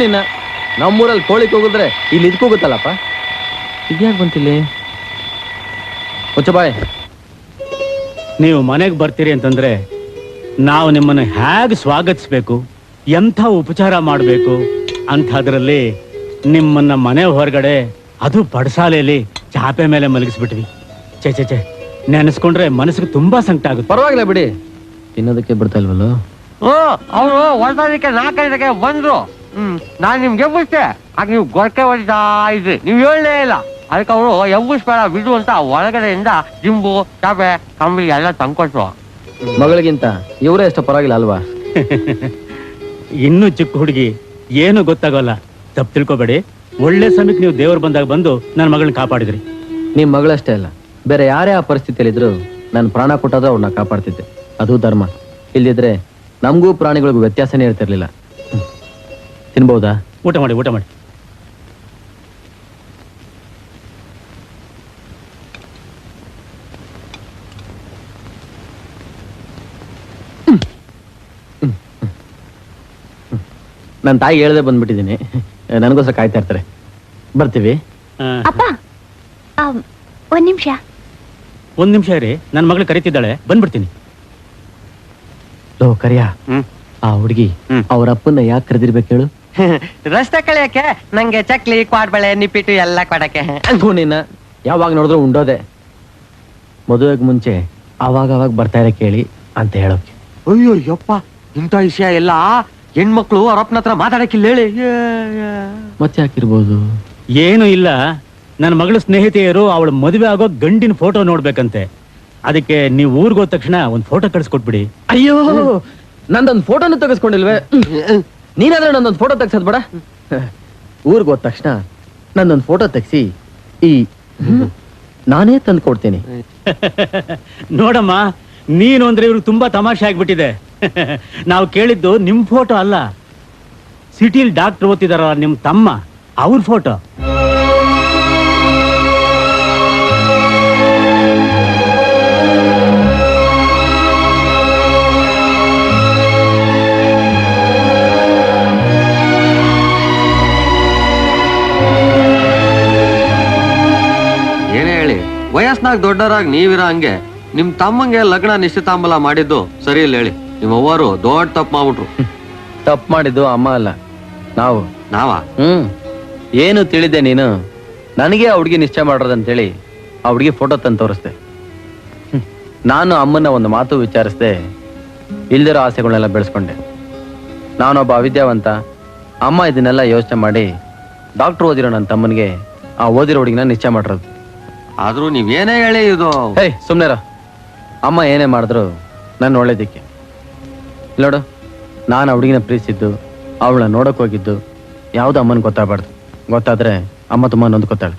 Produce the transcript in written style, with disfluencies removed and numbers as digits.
ನಿನ್ನ ನಮ್ಮೂರಲ್ಲಿ ಕೋಳಿ ಕೂಗಿದ್ರೆ ಇಲ್ಲಿ ಇದು ಕೂಗುತ್ತಲ್ಲಪ್ಪ. ಇದ್ಯಾಕೆ ಬಂತಿಲ್ಲಿ? ಮುಚ್ಚ ಬಾಯ್. ನೀವು ಮನೆಗೆ ಬರ್ತೀರಿ ಅಂತಂದ್ರೆ ನಾವು ನಿಮ್ಮನ್ನು ಹೇಗೆ ಸ್ವಾಗತಿಸ್ಬೇಕು, ಎಂಥ ಉಪಚಾರ ಮಾಡಬೇಕು ಅಂಥದ್ರಲ್ಲಿ ನಿಮ್ಮನ್ನ ಮನೆ ಹೊರಗಡೆ ಅದು ಪಡಸಾಲೆಯಲ್ಲಿ ಚಾಪೆ ಮೇಲೆ ಮಲಗಿಸ್ಬಿಟ್ವಿ. ಚೇ ಚೇ ಚೇ ನೆನೆಸ್ಕೊಂಡ್ರೆ ಮನಸ್ಸಿಗೆ ತುಂಬಾ ಸಂಕಟ ಆಗುತ್ತೆ. ಪರವಾಗಿಲ್ಲ ಬಿಡಿ, ತಿನ್ನೋದಕ್ಕೆ ಬಿಡ್ತಾ ಇಲ್ವಲ್ಲ. ಅವರು ಹೊರದಕ್ಕೆ 4 ಗಂಟೆಗೆ ಬಂದ್ರು. ನಾನ್ ನಿಮ್ಗೆ ಎಬ್ಬಿಸ್ತೆ, ಆಗ ನೀವು ಗೊರಕೆ ಹೊಡಿತಾ ಇದ್ರಿ, ನೀವು ಹೇಳಲೇ ಇಲ್ಲ. ಅದಕ್ಕೆ ಅವರು ಎಬ್ಬಿಸ್ಬೇಡ ಬಿಡು ಅಂತ ಒಳಗಡೆಯಿಂದ ಜಿಂಬು ಚಾಪೆ ಕಂಬಳಿ ಎಲ್ಲ ತಂದ್ಕೊಟ್ರು. ಮಗಳಿಗಿಂತ ಇವರೇ ಎಷ್ಟು ಪರವಾಗಿಲ್ಲ ಅಲ್ವಾ? ಇನ್ನು ಚಿಕ್ಕ ಹುಡುಗಿ ಏನು ಗೊತ್ತಾಗೋಲ್ಲ, ತಪ್ಪು ತಿಳ್ಕೊಬೇಡಿ. ಒಳ್ಳೆ ಸಮಯಕ್ಕೆ ನೀವು ದೇವರು ಬಂದಾಗ ಬಂದು ನನ್ನ ಮಗಳನ್ನ ಕಾಪಾಡಿದ್ರಿ. ನಿಮ್ ಮಗಳಷ್ಟೇ ಅಲ್ಲ, ಬೇರೆ ಯಾರೇ ಆ ಪರಿಸ್ಥಿತಿಯಲ್ಲಿದ್ರು ನಾನು ಪ್ರಾಣ ಕೊಟ್ಟಾದ್ರೂ ಅವ್ರನ್ನ ಕಾಪಾಡ್ತಿದ್ದೆ. ಅದು ಧರ್ಮ. ಇಲ್ದಿದ್ರೆ ನಮಗೂ ಪ್ರಾಣಿಗಳಿಗೂ ವ್ಯತ್ಯಾಸನೇ ಇರ್ತಿರ್ಲಿಲ್ಲ. ತಿನ್ಬಹುದಾ? ಊಟ ಮಾಡಿ ಊಟ ಮಾಡಿ. ನನ್ನ ತಾಯಿ ಹೇಳ್ದೆ ಬಂದ್ಬಿಟ್ಟಿದ್ದೀನಿ, ನನಗೋಸ್ಕರ ಕಾಯ್ತಾ ಇರ್ತಾರೆ. ಬರ್ತೀವಿ. ಅಪ್ಪ ಒಂದ್ ನಿಮಿಷ. ಒಂದ್ ನಿಮಿಷ ಇರಿ, ನನ್ನ ಮಗಳು ಕರೀತಿದ್ದಾಳೆ, ಬಂದ್ಬಿಡ್ತೀನಿ. ಲೋ ಕರಿಯ, ಆ ಹುಡುಗಿ ಅವ್ರ ಅಪ್ಪನ್ನ ಯಾಕೆ ಕರೆದಿರ್ಬೇಕು ಹೇಳು? ರಸ್ತೆ ಕಳಿಯಕ್ಕೆ, ನಂಗೆ ಚಕ್ಲಿ ಕ್ವಾಡ್ಬಳೆ ನಿಪ್ಪಿಟ್ಟು ಎಲ್ಲ ಕೊಡಕ್ಕೆ. ನಿನ್ನ ಯಾವಾಗ ನೋಡಿದ್ರು ಉಂಡೋದೆ. ಮದುವೆಗೆ ಮುಂಚೆ ಅವಾಗ ಬರ್ತಾ ಇರ ಕೇಳಿ ಅಂತ ಹೇಳೋಕೆ. ಅಯ್ಯೋ ಯಪ್ಪ, ಇಂಥ ವಿಷಯ ಎಲ್ಲ ಹೆಣ್ಮಕ್ಳು ಅವ್ರ ಅಪ್ಪನ ಹತ್ರ ಮಾತಾಡಕ್ಕಿಲ್ಲ ಹೇಳಿ. ಮತ್ತೆ ಯಾಕಿರ್ಬೋದು? ಏನು ಇಲ್ಲ, ನನ್ನ ಮಗಳ ಸ್ನೇಹಿತೆಯರು ಅವಳ ಮದುವೆ ಆಗೋ ಗಂಡಿನ ಫೋಟೋ ನೋಡ್ಬೇಕಂತೆ. ಅದಕ್ಕೆ ನೀವು ಊರಿಗೆ ಹೋದ ತಕ್ಷಣ ಒಂದು ಫೋಟೋ ಕಳಿಸ್ಕೊಟ್ಬಿಡಿ. ಅಯ್ಯೋ, ನಂದೊಂದು ಫೋಟೋನು ತೆಗೆಸ್ಕೊಂಡಿಲ್ವೇ? ನೀನಾದ್ರೆ ನಂದೊಂದು ಫೋಟೋ ತೆಗ್ಸೋದ್ ಬೇಡ. ಊರಿಗೆ ಹೋದ ತಕ್ಷಣ ನಂದೊಂದು ಫೋಟೋ ತೆಗ್ಸಿ ನಾನೇ ತಂದು ಕೊಡ್ತೀನಿ. ನೋಡಮ್ಮ, ನೀನು ಅಂದ್ರೆ ಇವ್ರಿಗೆ ತುಂಬಾ ತಮಾಷೆ ಆಗ್ಬಿಟ್ಟಿದೆ. ನಾವು ಕೇಳಿದ್ದು ನಿಮ್ ಫೋಟೋ ಅಲ್ಲ, ಸಿಟಿಲ್ ಡಾಕ್ಟರ್ ಓದ್ತಿದಾರ ನಿಮ್ ತಮ್ಮ, ಅವ್ರ ಫೋಟೋ. ಏನೇ ಹೇಳಿ, ವಯಸ್ನಾಗ ದೊಡ್ಡರಾಗಿ ನೀವಿರ ಹಂಗೆ ನಿಮ್ ತಮ್ಮಂಗೆ ಲಗ್ನ ನಿಶ್ಚಿತಾಂಬಲ ಮಾಡಿದ್ದು ಸರಿ ಇಲ್ಲ ಹೇಳಿ. ನಿಮ್ಮ ಅವ್ವರು ದೊಡ್ಡ ತಪ್ಪು ಮಾಡ್ಬಿಟ್ರು. ತಪ್ಪು ಮಾಡಿದ್ದು ಅಮ್ಮ ಅಲ್ಲ, ನಾವು. ನಾವಾ? ಏನು ತಿಳಿದೆ ನೀನು? ನನಗೆ ಆ ಹುಡುಗಿ ನಿಶ್ಚಯ ಮಾಡೋದಂತೇಳಿ ಆ ಹುಡುಗಿ ಫೋಟೋ ತಂದು ತೋರಿಸ್ದೆ. ನಾನು ಅಮ್ಮನ ಒಂದು ಮಾತು ವಿಚಾರಿಸ್ದೆ, ಇಲ್ದಿರೋ ಆಸೆಗಳನ್ನೆಲ್ಲ ಬೆಳೆಸ್ಕೊಂಡೆ. ನಾನೊಬ್ಬ ಅವಿದ್ಯಾವಂತ. ಅಮ್ಮ ಇದನ್ನೆಲ್ಲ ಯೋಚನೆ ಮಾಡಿ ಡಾಕ್ಟರ್ ಓದಿರೋ ನನ್ನ ತಮ್ಮನಿಗೆ ಆ ಓದಿರೋ ಹುಡುಗಿನ ನಿಶ್ಚಯ ಮಾಡಿರೋದು. ಆದ್ರೂ ನೀವೇನೇ ಹೇಳಿ ಇದು. ಹೇ ಸುಮ್ನೆರ. ಅಮ್ಮ ಏನೇ ಮಾಡಿದ್ರು ನನ್ನ ಒಳ್ಳೇದಕ್ಕೆ. ನೋಡು, ನಾನು ಆ ಹುಡುಗಿನ ಪ್ರೀತಿಸಿದ್ದು, ಅವಳನ್ನ ನೋಡಕ್ ಹೋಗಿದ್ದು ಯಾವ್ದು ಅಮ್ಮನ ಗೊತ್ತಾಗಬಾರ್ದು. ಗೊತ್ತಾದ್ರೆ ಅಮ್ಮ ತುಂಬಾ ನೊಂದ್ಕೊತಾಳೆ.